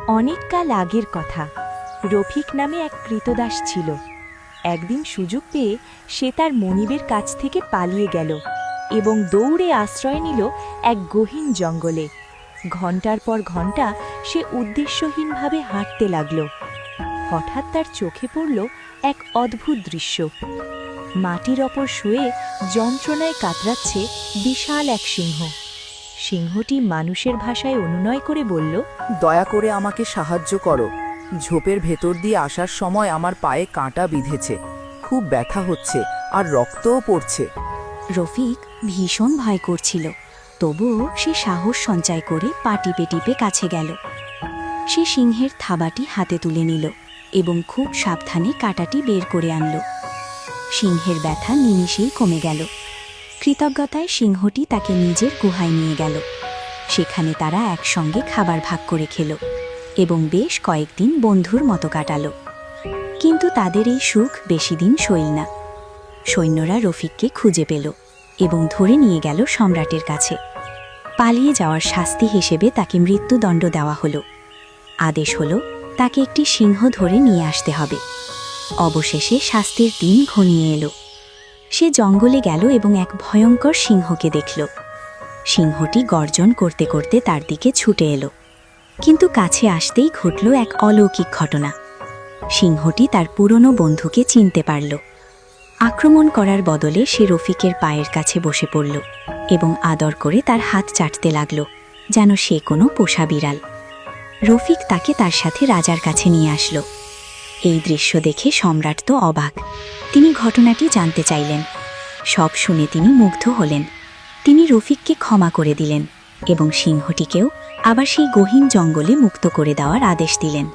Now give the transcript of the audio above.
অনেককাল আগের কথা। রফিক নামে এক কৃতদাস ছিল। একদিন সুযোগ পেয়ে সে তার মনিবের কাছ থেকে পালিয়ে গেল এবং দৌড়ে আশ্রয় নিল এক গহীন জঙ্গলে। ঘণ্টার পর ঘণ্টা সে উদ্দেশ্যহীনভাবে হাঁটতে লাগল। হঠাৎ তার চোখে পড়ল এক অদ্ভুত দৃশ্য। মাটির ওপর শুয়ে যন্ত্রণায় কাতরাচ্ছে বিশাল এক সিংহ। সিংহটি মানুষের ভাষায় অনুনয় করে বলল, দয়া করে আমাকে সাহায্য করো। ঝোপের ভেতর দিয়ে আসার সময় আমার পায়ে কাঁটা বিঁধেছে, খুব ব্যথা হচ্ছে আর রক্তও পড়ছে। রফিক ভীষণ ভয় করছিল, তবুও সে সাহস সঞ্চয় করে পা টিপে টিপে কাছে গেল। সে সিংহের থাবাটি হাতে তুলে নিল এবং খুব সাবধানে কাঁটাটি বের করে আনল। সিংহের ব্যথা নিমিষেই কমে গেল। কৃতজ্ঞতায় সিংহটি তাকে নিজের গুহায় নিয়ে গেল। সেখানে তারা একসঙ্গে খাবার ভাগ করে খেল এবং বেশ কয়েকদিন বন্ধুর মতো কাটাল। কিন্তু তাদের এই সুখ বেশি দিন সইল না। সৈন্যরা রফিককে খুঁজে পেল এবং ধরে নিয়ে গেল সম্রাটের কাছে। পালিয়ে যাওয়ার শাস্তি হিসেবে তাকে মৃত্যুদণ্ড দেওয়া হলো। আদেশ হলো তাকে একটি সিংহ ধরে নিয়ে আসতে হবে। অবশেষে শাস্তির দিন ঘনিয়ে এলো। সে জঙ্গলে গেল এবং এক ভয়ঙ্কর সিংহকে দেখল। সিংহটি গর্জন করতে করতে তার দিকে ছুটে এলো, কিন্তু কাছে আসতেই ঘটল এক অলৌকিক ঘটনা। সিংহটি তার পুরনো বন্ধুকে চিনতে পারল। আক্রমণ করার বদলে সে রফিকের পায়ের কাছে বসে পড়ল এবং আদর করে তার হাত চাটতে লাগল, যেন সে কোনো পোষা বিড়াল। রফিক তাকে তার সাথে রাজার কাছে নিয়ে আসলো। এই দৃশ্য দেখে সম্রাট তো অবাক। তিনি ঘটনাটি জানতে চাইলেন। সব শুনে তিনি মুগ্ধ হলেন। তিনি রফিককে ক্ষমা করে দিলেন এবং সিংহটিকেও আবার সেই গহীন জঙ্গলে মুক্ত করে দেওয়ার আদেশ দিলেন।